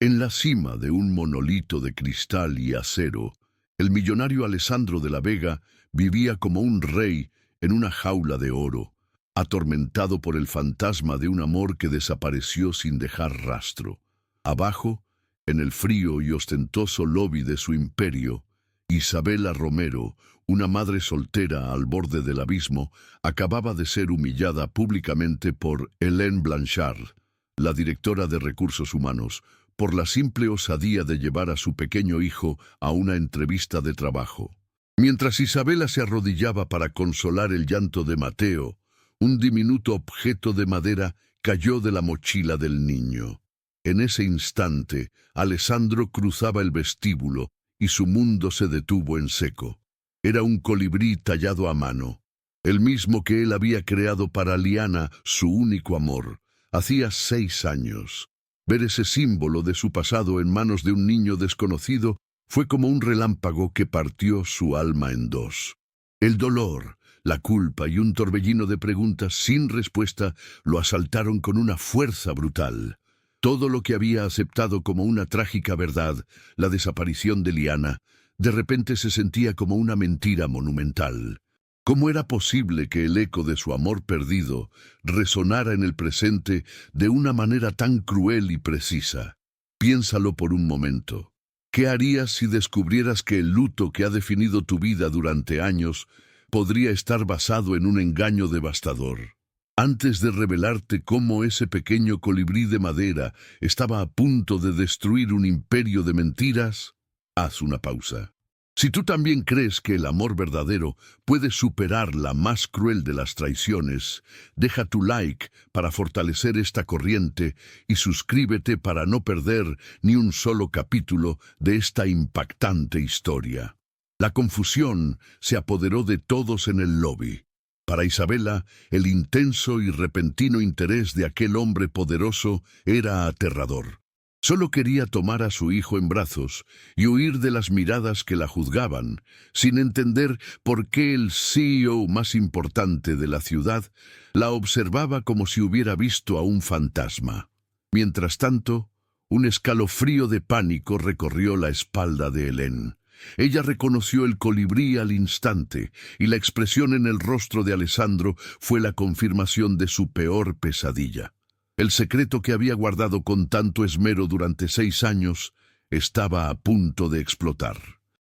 En la cima de un monolito de cristal y acero, el millonario Alessandro de la Vega vivía como un rey en una jaula de oro, atormentado por el fantasma de un amor que desapareció sin dejar rastro. Abajo, en el frío y ostentoso lobby de su imperio, Isabela Romero, una madre soltera al borde del abismo, acababa de ser humillada públicamente por Hélène Blanchard, la directora de Recursos Humanos, por la simple osadía de llevar a su pequeño hijo a una entrevista de trabajo. Mientras Isabela se arrodillaba para consolar el llanto de Mateo, un diminuto objeto de madera cayó de la mochila del niño. En ese instante, Alessandro cruzaba el vestíbulo y su mundo se detuvo en seco. Era un colibrí tallado a mano, el mismo que él había creado para Liana, su único amor. Hacía 6 años. Ver ese símbolo de su pasado en manos de un niño desconocido fue como un relámpago que partió su alma en dos. El dolor, la culpa y un torbellino de preguntas sin respuesta lo asaltaron con una fuerza brutal. Todo lo que había aceptado como una trágica verdad, la desaparición de Liana, de repente se sentía como una mentira monumental. ¿Cómo era posible que el eco de su amor perdido resonara en el presente de una manera tan cruel y precisa? Piénsalo por un momento. ¿Qué harías si descubrieras que el luto que ha definido tu vida durante años podría estar basado en un engaño devastador? Antes de revelarte cómo ese pequeño colibrí de madera estaba a punto de destruir un imperio de mentiras, haz una pausa. Si tú también crees que el amor verdadero puede superar la más cruel de las traiciones, deja tu like para fortalecer esta corriente y suscríbete para no perder ni un solo capítulo de esta impactante historia. La confusión se apoderó de todos en el lobby. Para Isabela, el intenso y repentino interés de aquel hombre poderoso era aterrador. Solo quería tomar a su hijo en brazos y huir de las miradas que la juzgaban, sin entender por qué el CEO más importante de la ciudad la observaba como si hubiera visto a un fantasma. Mientras tanto, un escalofrío de pánico recorrió la espalda de Hélène. Ella reconoció el colibrí al instante, y la expresión en el rostro de Alessandro fue la confirmación de su peor pesadilla. El secreto que había guardado con tanto esmero durante 6 años estaba a punto de explotar.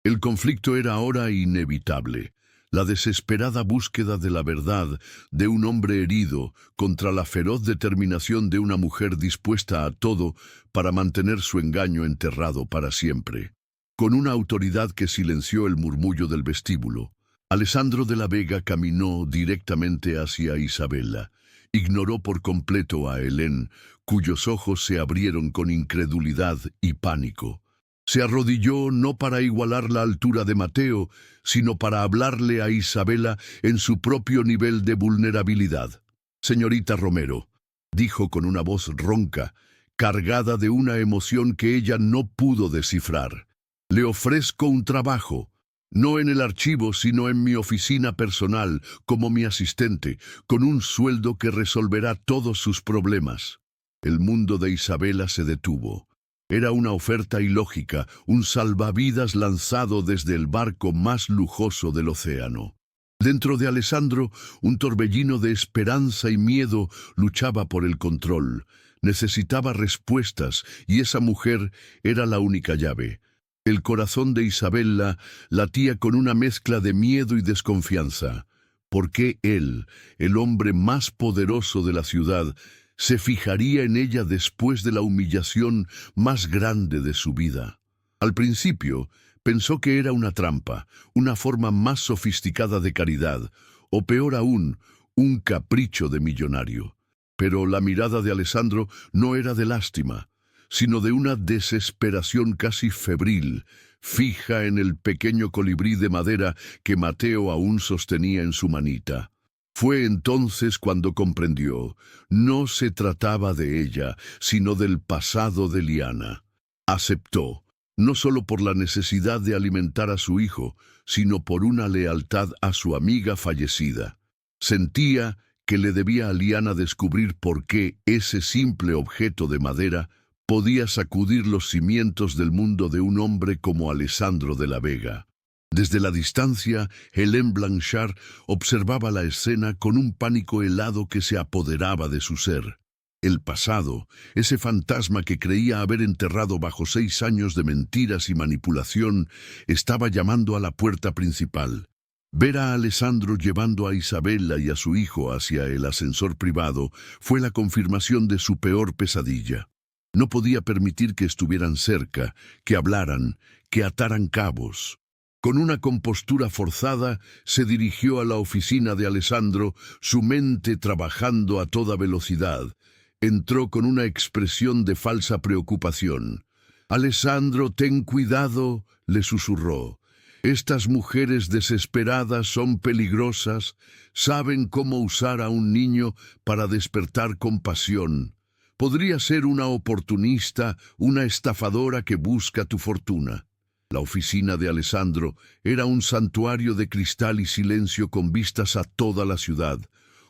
El conflicto era ahora inevitable. La desesperada búsqueda de la verdad de un hombre herido contra la feroz determinación de una mujer dispuesta a todo para mantener su engaño enterrado para siempre. Con una autoridad que silenció el murmullo del vestíbulo, Alessandro de la Vega caminó directamente hacia Isabela. Ignoró por completo a Hélène, cuyos ojos se abrieron con incredulidad y pánico. Se arrodilló no para igualar la altura de Mateo, sino para hablarle a Isabela en su propio nivel de vulnerabilidad. «Señorita Romero», dijo con una voz ronca, cargada de una emoción que ella no pudo descifrar. «Le ofrezco un trabajo. No en el archivo, sino en mi oficina personal, como mi asistente, con un sueldo que resolverá todos sus problemas». El mundo de Isabela se detuvo. Era una oferta ilógica, un salvavidas lanzado desde el barco más lujoso del océano. Dentro de Alessandro, un torbellino de esperanza y miedo luchaba por el control. Necesitaba respuestas, y esa mujer era la única llave. El corazón de Isabela latía con una mezcla de miedo y desconfianza. ¿Por qué él, el hombre más poderoso de la ciudad, se fijaría en ella después de la humillación más grande de su vida? Al principio, pensó que era una trampa, una forma más sofisticada de caridad, o peor aún, un capricho de millonario. Pero la mirada de Alessandro no era de lástima, sino de una desesperación casi febril, fija en el pequeño colibrí de madera que Mateo aún sostenía en su manita. Fue entonces cuando comprendió, no se trataba de ella, sino del pasado de Liana. Aceptó, no solo por la necesidad de alimentar a su hijo, sino por una lealtad a su amiga fallecida. Sentía que le debía a Liana descubrir por qué ese simple objeto de madera podía sacudir los cimientos del mundo de un hombre como Alessandro de la Vega. Desde la distancia, Hélène Blanchard observaba la escena con un pánico helado que se apoderaba de su ser. El pasado, ese fantasma que creía haber enterrado bajo 6 años de mentiras y manipulación, estaba llamando a la puerta principal. Ver a Alessandro llevando a Isabella y a su hijo hacia el ascensor privado fue la confirmación de su peor pesadilla. No podía permitir que estuvieran cerca, que hablaran, que ataran cabos. Con una compostura forzada, se dirigió a la oficina de Alessandro, su mente trabajando a toda velocidad. Entró con una expresión de falsa preocupación. «Alessandro, ten cuidado», le susurró. «Estas mujeres desesperadas son peligrosas, saben cómo usar a un niño para despertar compasión. Podría ser una oportunista, una estafadora que busca tu fortuna». La oficina de Alessandro era un santuario de cristal y silencio con vistas a toda la ciudad,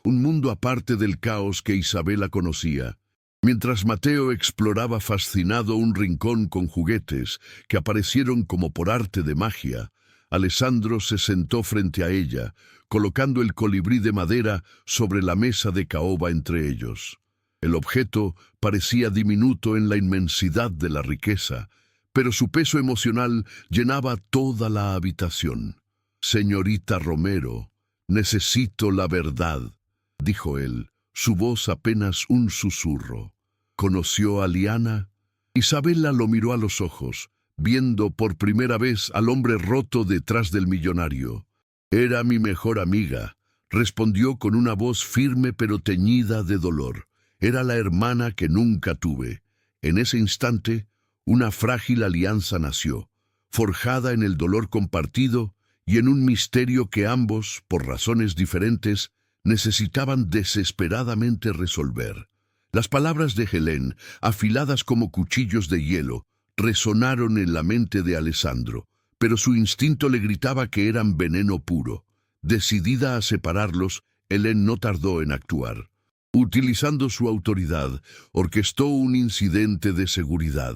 un mundo aparte del caos que Isabella conocía. Mientras Mateo exploraba fascinado un rincón con juguetes que aparecieron como por arte de magia, Alessandro se sentó frente a ella, colocando el colibrí de madera sobre la mesa de caoba entre ellos. El objeto parecía diminuto en la inmensidad de la riqueza, pero su peso emocional llenaba toda la habitación. «Señorita Romero, necesito la verdad», dijo él, su voz apenas un susurro. ¿Conoció a Liana? Isabella lo miró a los ojos, viendo por primera vez al hombre roto detrás del millonario. «Era mi mejor amiga», respondió con una voz firme pero teñida de dolor. «Era la hermana que nunca tuve». En ese instante, una frágil alianza nació, forjada en el dolor compartido y en un misterio que ambos, por razones diferentes, necesitaban desesperadamente resolver. Las palabras de Hélène, afiladas como cuchillos de hielo, resonaron en la mente de Alessandro, pero su instinto le gritaba que eran veneno puro. Decidida a separarlos, Hélène no tardó en actuar. Utilizando su autoridad, orquestó un incidente de seguridad.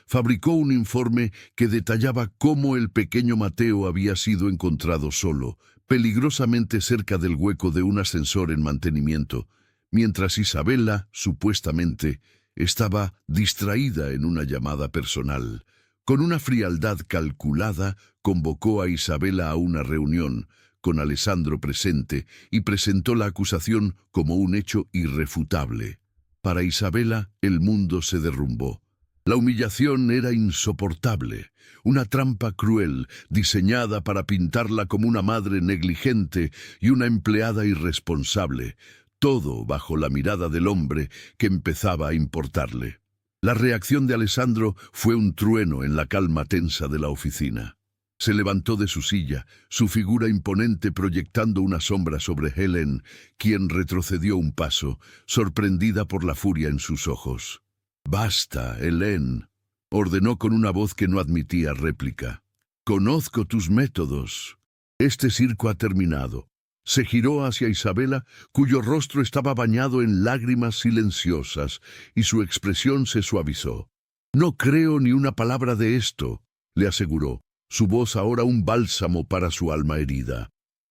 Fabricó un informe que detallaba cómo el pequeño Mateo había sido encontrado solo, peligrosamente cerca del hueco de un ascensor en mantenimiento, mientras Isabella, supuestamente, estaba distraída en una llamada personal. Con una frialdad calculada, convocó a Isabella a una reunión, con Alessandro presente, y presentó la acusación como un hecho irrefutable. Para Isabella, el mundo se derrumbó. La humillación era insoportable, una trampa cruel, diseñada para pintarla como una madre negligente y una empleada irresponsable, todo bajo la mirada del hombre que empezaba a importarle. La reacción de Alessandro fue un trueno en la calma tensa de la oficina. Se levantó de su silla, su figura imponente proyectando una sombra sobre Hélène, quien retrocedió un paso, sorprendida por la furia en sus ojos. «Basta, Hélène», ordenó con una voz que no admitía réplica. «Conozco tus métodos. Este circo ha terminado». Se giró hacia Isabella, cuyo rostro estaba bañado en lágrimas silenciosas, y su expresión se suavizó. «No creo ni una palabra de esto», le aseguró, su voz ahora un bálsamo para su alma herida.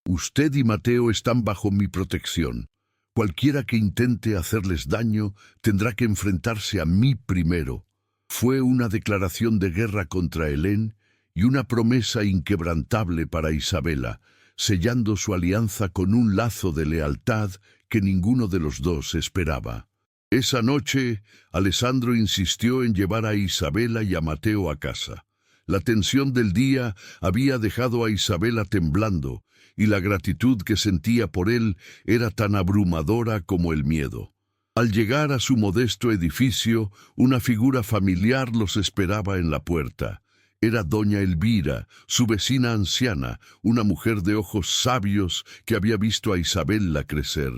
«Usted y Mateo están bajo mi protección. Cualquiera que intente hacerles daño tendrá que enfrentarse a mí primero». Fue una declaración de guerra contra Hélène y una promesa inquebrantable para Isabella, sellando su alianza con un lazo de lealtad que ninguno de los dos esperaba. Esa noche, Alessandro insistió en llevar a Isabella y a Mateo a casa. La tensión del día había dejado a Isabella temblando, y la gratitud que sentía por él era tan abrumadora como el miedo. Al llegar a su modesto edificio, una figura familiar los esperaba en la puerta. Era doña Elvira, su vecina anciana, una mujer de ojos sabios que había visto a Isabella crecer.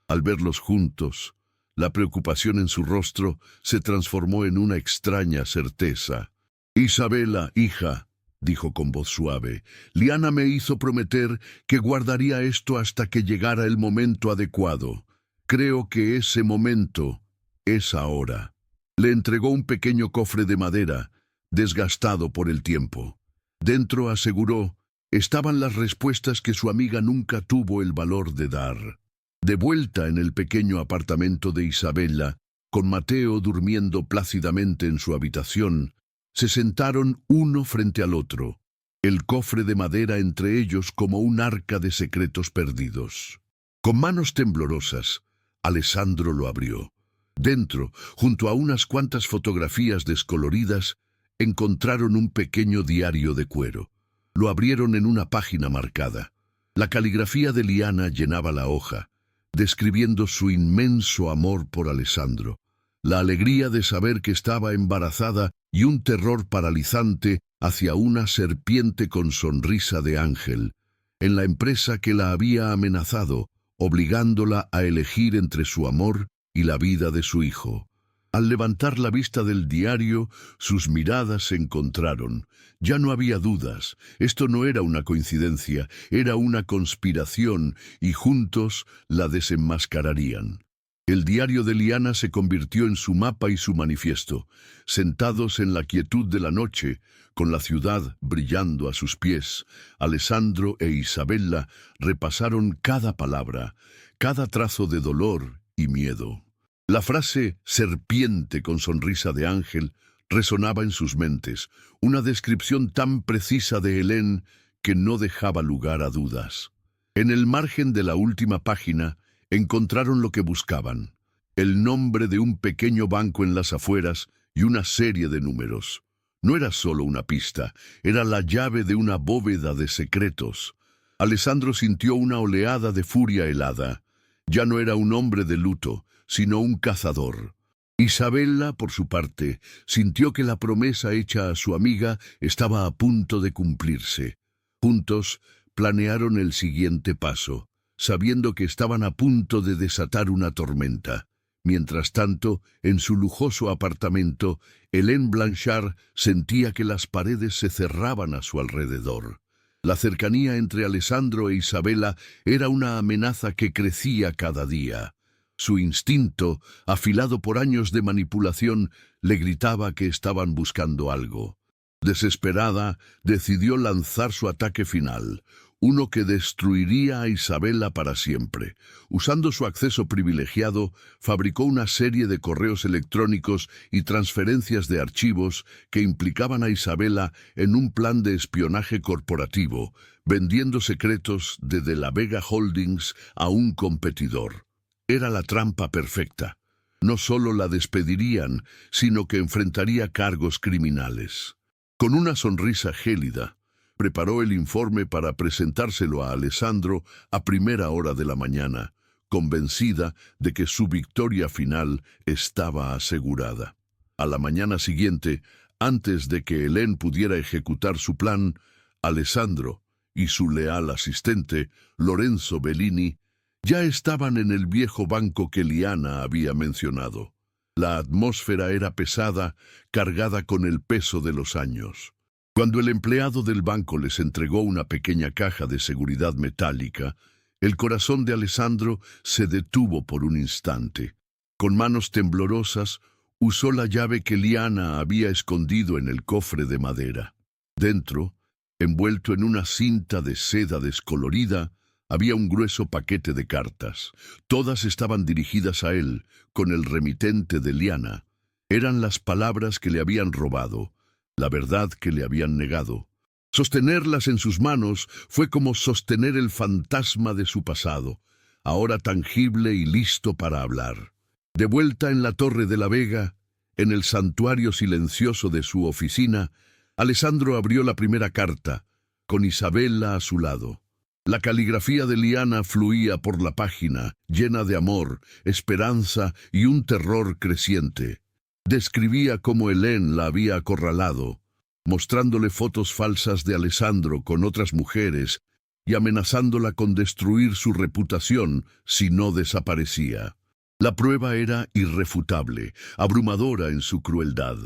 Al verlos juntos, la preocupación en su rostro se transformó en una extraña certeza. «Isabella, hija», dijo con voz suave, «Liana me hizo prometer que guardaría esto hasta que llegara el momento adecuado. Creo que ese momento es ahora». Le entregó un pequeño cofre de madera, desgastado por el tiempo. Dentro, aseguró, estaban las respuestas que su amiga nunca tuvo el valor de dar. De vuelta en el pequeño apartamento de Isabella, con Mateo durmiendo plácidamente en su habitación, se sentaron uno frente al otro, el cofre de madera entre ellos como un arca de secretos perdidos. Con manos temblorosas, Alessandro lo abrió. Dentro, junto a unas cuantas fotografías descoloridas, encontraron un pequeño diario de cuero. Lo abrieron en una página marcada. La caligrafía de Liana llenaba la hoja, describiendo su inmenso amor por Alessandro, la alegría de saber que estaba embarazada y un terror paralizante hacia una serpiente con sonrisa de ángel, en la empresa que la había amenazado, obligándola a elegir entre su amor y la vida de su hijo. Al levantar la vista del diario, sus miradas se encontraron. Ya no había dudas. Esto no era una coincidencia, era una conspiración, y juntos la desenmascararían. El diario de Liana se convirtió en su mapa y su manifiesto. Sentados en la quietud de la noche, con la ciudad brillando a sus pies, Alessandro e Isabella repasaron cada palabra, cada trazo de dolor y miedo. La frase «serpiente con sonrisa de ángel» resonaba en sus mentes, una descripción tan precisa de Hélène que no dejaba lugar a dudas. En el margen de la última página encontraron lo que buscaban, el nombre de un pequeño banco en las afueras y una serie de números. No era solo una pista, era la llave de una bóveda de secretos. Alessandro sintió una oleada de furia helada. Ya no era un hombre de luto, sino un cazador. Isabella, por su parte, sintió que la promesa hecha a su amiga estaba a punto de cumplirse. Juntos planearon el siguiente paso, sabiendo que estaban a punto de desatar una tormenta. Mientras tanto, en su lujoso apartamento, Hélène Blanchard sentía que las paredes se cerraban a su alrededor. La cercanía entre Alessandro e Isabella era una amenaza que crecía cada día. Su instinto, afilado por años de manipulación, le gritaba que estaban buscando algo. Desesperada, decidió lanzar su ataque final, uno que destruiría a Isabella para siempre. Usando su acceso privilegiado, fabricó una serie de correos electrónicos y transferencias de archivos que implicaban a Isabella en un plan de espionaje corporativo, vendiendo secretos de De la Vega Holdings a un competidor. Era la trampa perfecta. No solo la despedirían, sino que enfrentaría cargos criminales. Con una sonrisa gélida, preparó el informe para presentárselo a Alessandro a primera hora de la mañana, convencida de que su victoria final estaba asegurada. A la mañana siguiente, antes de que Hélène pudiera ejecutar su plan, Alessandro y su leal asistente, Lorenzo Bellini, ya estaban en el viejo banco que Liana había mencionado. La atmósfera era pesada, cargada con el peso de los años. Cuando el empleado del banco les entregó una pequeña caja de seguridad metálica, el corazón de Alessandro se detuvo por un instante. Con manos temblorosas, usó la llave que Liana había escondido en el cofre de madera. Dentro, envuelto en una cinta de seda descolorida, había un grueso paquete de cartas. Todas estaban dirigidas a él, con el remitente de Liana. Eran las palabras que le habían robado, la verdad que le habían negado. Sostenerlas en sus manos fue como sostener el fantasma de su pasado, ahora tangible y listo para hablar. De vuelta en la Torre de la Vega, en el santuario silencioso de su oficina, Alessandro abrió la primera carta, con Isabella a su lado. La caligrafía de Liana fluía por la página, llena de amor, esperanza y un terror creciente. Describía cómo Hélène la había acorralado, mostrándole fotos falsas de Alessandro con otras mujeres y amenazándola con destruir su reputación si no desaparecía. La prueba era irrefutable, abrumadora en su crueldad.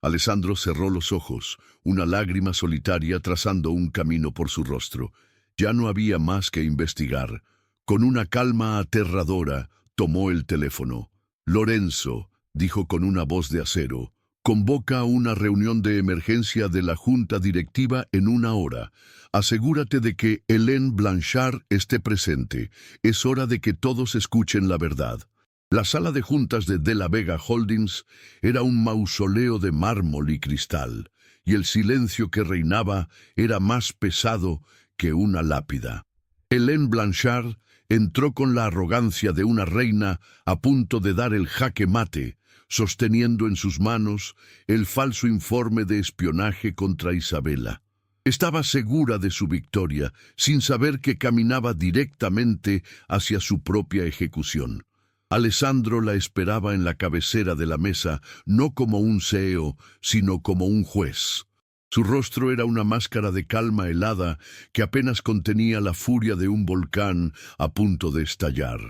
Alessandro cerró los ojos, una lágrima solitaria trazando un camino por su rostro. Ya no había más que investigar. Con una calma aterradora, tomó el teléfono. «Lorenzo», dijo con una voz de acero. Convoca una reunión de emergencia de la Junta Directiva en 1 hora. Asegúrate de que Helene Blanchard esté presente. Es hora de que todos escuchen la verdad. La sala de juntas de la Vega Holdings era un mausoleo de mármol y cristal, y el silencio que reinaba era más pesado que una lápida. Helene Blanchard entró con la arrogancia de una reina a punto de dar el jaque mate, sosteniendo en sus manos el falso informe de espionaje contra Isabella. Estaba segura de su victoria, sin saber que caminaba directamente hacia su propia ejecución. Alessandro la esperaba en la cabecera de la mesa, no como un CEO, sino como un juez. Su rostro era una máscara de calma helada que apenas contenía la furia de un volcán a punto de estallar.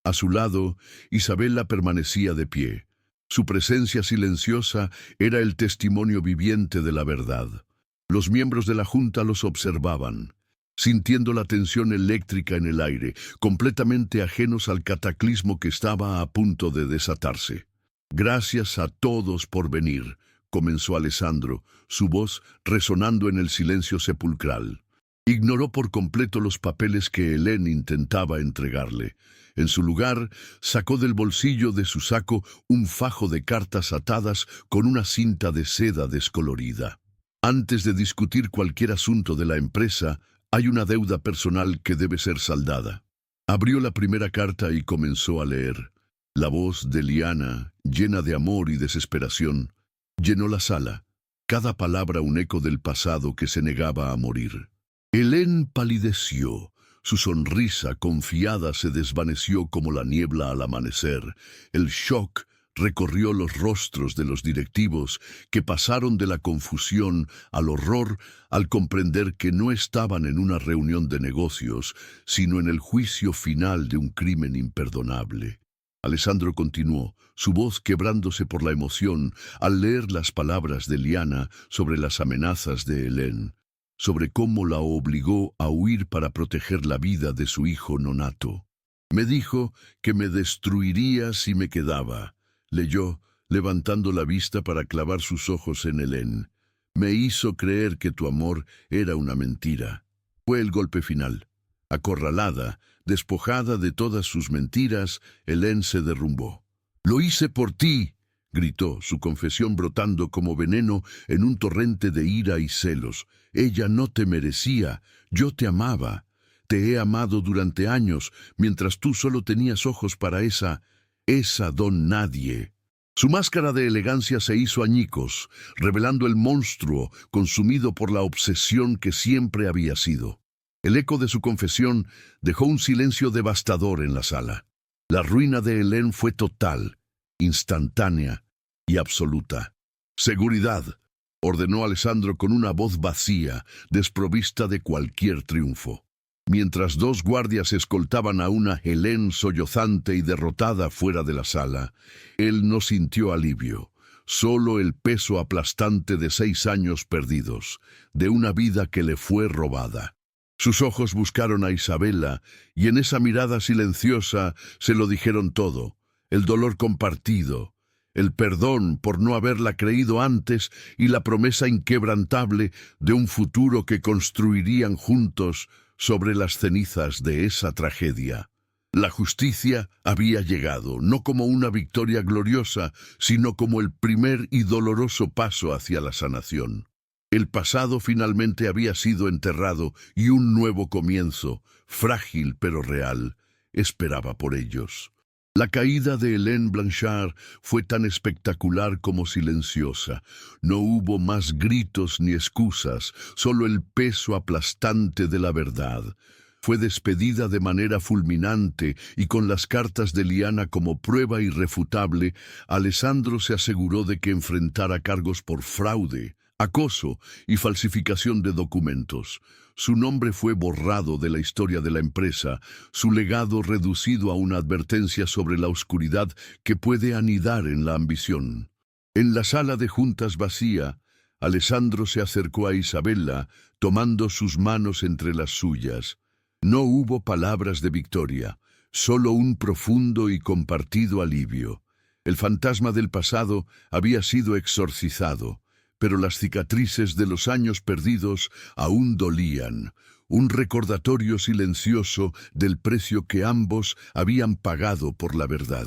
A su lado, Isabella permanecía de pie. Su presencia silenciosa era el testimonio viviente de la verdad. Los miembros de la Junta los observaban, sintiendo la tensión eléctrica en el aire, completamente ajenos al cataclismo que estaba a punto de desatarse. «Gracias a todos por venir», comenzó Alessandro, su voz resonando en el silencio sepulcral. Ignoró por completo los papeles que Helene intentaba entregarle. En su lugar, sacó del bolsillo de su saco un fajo de cartas atadas con una cinta de seda descolorida. Antes de discutir cualquier asunto de la empresa, hay una deuda personal que debe ser saldada. Abrió la primera carta y comenzó a leer. La voz de Liana, llena de amor y desesperación, llenó la sala, cada palabra un eco del pasado que se negaba a morir. Helene palideció. Su sonrisa confiada se desvaneció como la niebla al amanecer. El shock recorrió los rostros de los directivos, que pasaron de la confusión al horror al comprender que no estaban en una reunión de negocios, sino en el juicio final de un crimen imperdonable. Alessandro continuó, su voz quebrándose por la emoción al leer las palabras de Liana sobre las amenazas de Helene, sobre cómo la obligó a huir para proteger la vida de su hijo nonato. Me dijo que me destruiría si me quedaba. Leyó, levantando la vista para clavar sus ojos en Helene. Me hizo creer que tu amor era una mentira. Fue el golpe final. Acorralada, despojada de todas sus mentiras, Helene se derrumbó. «Lo hice por ti», gritó, su confesión brotando como veneno en un torrente de ira y celos. «Ella no te merecía, yo te amaba. Te he amado durante años, mientras tú solo tenías ojos para esa don nadie». Su máscara de elegancia se hizo añicos, revelando el monstruo consumido por la obsesión que siempre había sido. El eco de su confesión dejó un silencio devastador en la sala. La ruina de Helene fue total, instantánea y absoluta. «Seguridad», ordenó Alessandro con una voz vacía, desprovista de cualquier triunfo. Mientras 2 guardias escoltaban a una Helene sollozante y derrotada fuera de la sala, él no sintió alivio, solo el peso aplastante de 6 años perdidos, de una vida que le fue robada. Sus ojos buscaron a Isabella, y en esa mirada silenciosa se lo dijeron todo, el dolor compartido, el perdón por no haberla creído antes y la promesa inquebrantable de un futuro que construirían juntos sobre las cenizas de esa tragedia. La justicia había llegado, no como una victoria gloriosa, sino como el primer y doloroso paso hacia la sanación. El pasado finalmente había sido enterrado y un nuevo comienzo, frágil pero real, esperaba por ellos. La caída de Helene Blanchard fue tan espectacular como silenciosa. No hubo más gritos ni excusas, solo el peso aplastante de la verdad. Fue despedida de manera fulminante y con las cartas de Liana como prueba irrefutable, Alessandro se aseguró de que enfrentara cargos por fraude, acoso y falsificación de documentos. Su nombre fue borrado de la historia de la empresa, su legado reducido a una advertencia sobre la oscuridad que puede anidar en la ambición. En la sala de juntas vacía, Alessandro se acercó a Isabella, tomando sus manos entre las suyas. No hubo palabras de victoria, solo un profundo y compartido alivio. El fantasma del pasado había sido exorcizado, pero las cicatrices de los años perdidos aún dolían, un recordatorio silencioso del precio que ambos habían pagado por la verdad.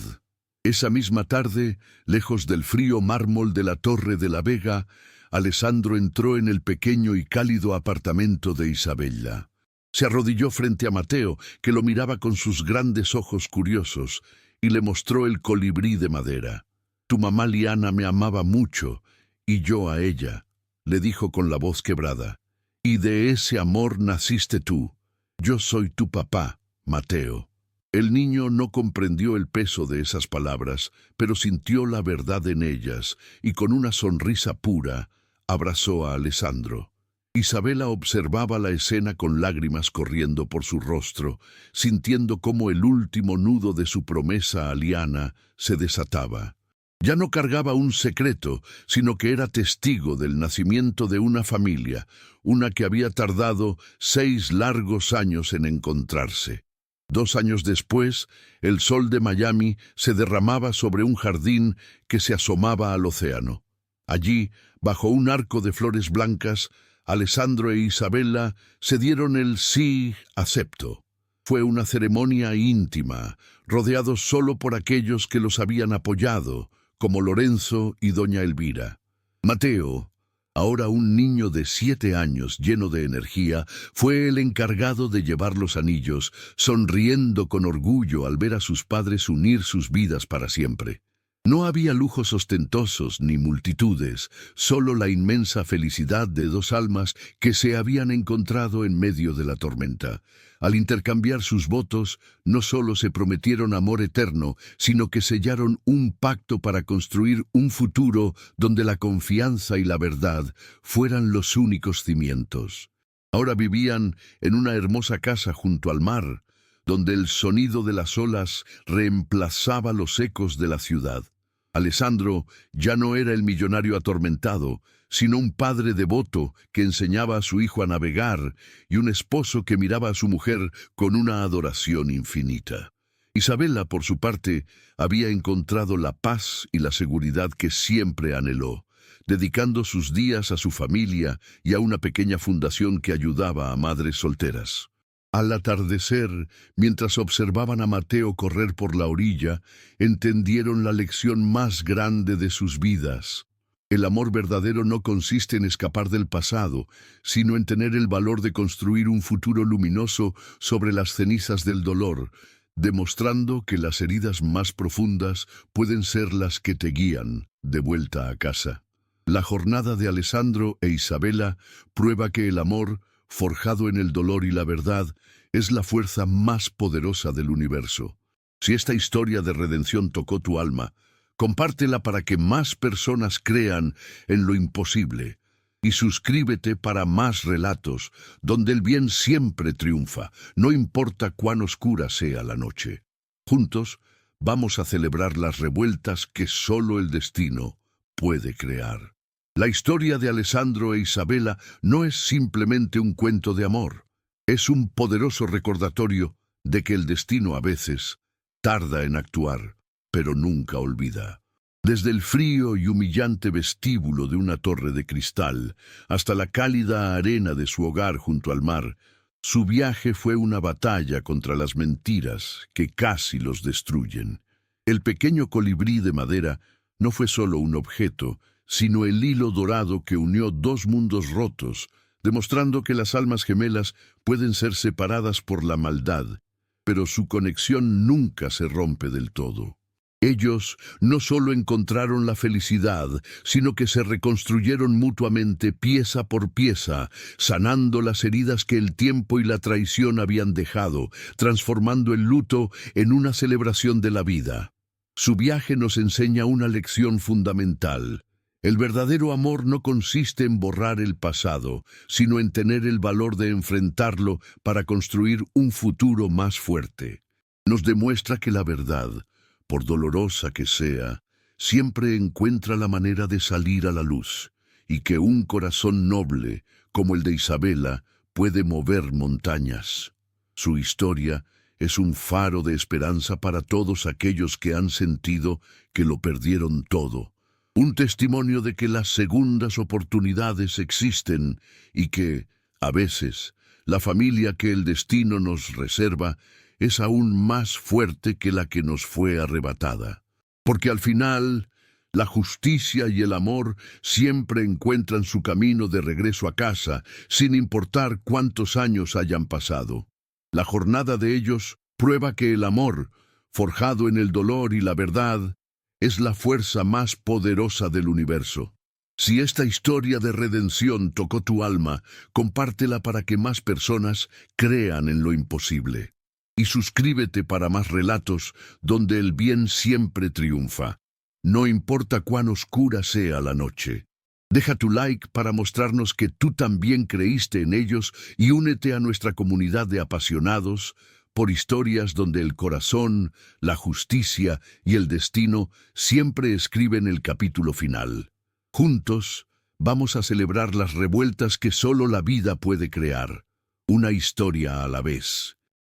Esa misma tarde, lejos del frío mármol de la Torre de la Vega, Alessandro entró en el pequeño y cálido apartamento de Isabella. Se arrodilló frente a Mateo, que lo miraba con sus grandes ojos curiosos, y le mostró el colibrí de madera. «Tu mamá Liana me amaba mucho, y yo a ella», le dijo con la voz quebrada. «Y de ese amor naciste tú. Yo soy tu papá, Mateo». El niño no comprendió el peso de esas palabras, pero sintió la verdad en ellas, y con una sonrisa pura, abrazó a Alessandro. Isabella observaba la escena con lágrimas corriendo por su rostro, sintiendo cómo el último nudo de su promesa a Liana se desataba. Ya no cargaba un secreto, sino que era testigo del nacimiento de una familia, una que había tardado 6 largos años en encontrarse. 2 años después, el sol de Miami se derramaba sobre un jardín que se asomaba al océano. Allí, bajo un arco de flores blancas, Alessandro e Isabella se dieron el sí, acepto. Fue una ceremonia íntima, rodeados solo por aquellos que los habían apoyado, como Lorenzo y doña Elvira. Mateo, ahora un niño de 7 años lleno de energía, fue el encargado de llevar los anillos, sonriendo con orgullo al ver a sus padres unir sus vidas para siempre. No había lujos ostentosos ni multitudes, solo la inmensa felicidad de 2 almas que se habían encontrado en medio de la tormenta. Al intercambiar sus votos, no solo se prometieron amor eterno, sino que sellaron un pacto para construir un futuro donde la confianza y la verdad fueran los únicos cimientos. Ahora vivían en una hermosa casa junto al mar, donde el sonido de las olas reemplazaba los ecos de la ciudad. Alessandro ya no era el millonario atormentado, sino un padre devoto que enseñaba a su hijo a navegar y un esposo que miraba a su mujer con una adoración infinita. Isabella, por su parte, había encontrado la paz y la seguridad que siempre anheló, dedicando sus días a su familia y a una pequeña fundación que ayudaba a madres solteras. Al atardecer, mientras observaban a Mateo correr por la orilla, entendieron la lección más grande de sus vidas. El amor verdadero no consiste en escapar del pasado, sino en tener el valor de construir un futuro luminoso sobre las cenizas del dolor, demostrando que las heridas más profundas pueden ser las que te guían de vuelta a casa. La jornada de Alessandro e Isabella prueba que el amor, forjado en el dolor y la verdad, es la fuerza más poderosa del universo. Si esta historia de redención tocó tu alma, compártela para que más personas crean en lo imposible. Y suscríbete para más relatos, donde el bien siempre triunfa, no importa cuán oscura sea la noche. Juntos, vamos a celebrar las revueltas que solo el destino puede crear. La historia de Alessandro e Isabella no es simplemente un cuento de amor. Es un poderoso recordatorio de que el destino a veces tarda en actuar, pero nunca olvida. Desde el frío y humillante vestíbulo de una torre de cristal hasta la cálida arena de su hogar junto al mar, su viaje fue una batalla contra las mentiras que casi los destruyen. El pequeño colibrí de madera no fue solo un objeto, sino el hilo dorado que unió 2 mundos rotos, demostrando que las almas gemelas pueden ser separadas por la maldad, pero su conexión nunca se rompe del todo. Ellos no solo encontraron la felicidad, sino que se reconstruyeron mutuamente pieza por pieza, sanando las heridas que el tiempo y la traición habían dejado, transformando el luto en una celebración de la vida. Su viaje nos enseña una lección fundamental. El verdadero amor no consiste en borrar el pasado, sino en tener el valor de enfrentarlo para construir un futuro más fuerte. Nos demuestra que la verdad, por dolorosa que sea, siempre encuentra la manera de salir a la luz, y que un corazón noble, como el de Isabella, puede mover montañas. Su historia es un faro de esperanza para todos aquellos que han sentido que lo perdieron todo. Un testimonio de que las segundas oportunidades existen y que, a veces, la familia que el destino nos reserva es aún más fuerte que la que nos fue arrebatada. Porque al final, la justicia y el amor siempre encuentran su camino de regreso a casa, sin importar cuántos años hayan pasado. La jornada de ellos prueba que el amor, forjado en el dolor y la verdad, es la fuerza más poderosa del universo. Si esta historia de redención tocó tu alma, compártela para que más personas crean en lo imposible. Y suscríbete para más relatos donde el bien siempre triunfa. No importa cuán oscura sea la noche. Deja tu like para mostrarnos que tú también creíste en ellos y únete a nuestra comunidad de apasionados por historias donde el corazón, la justicia y el destino siempre escriben el capítulo final. Juntos, vamos a celebrar las revueltas que solo la vida puede crear, una historia a la vez.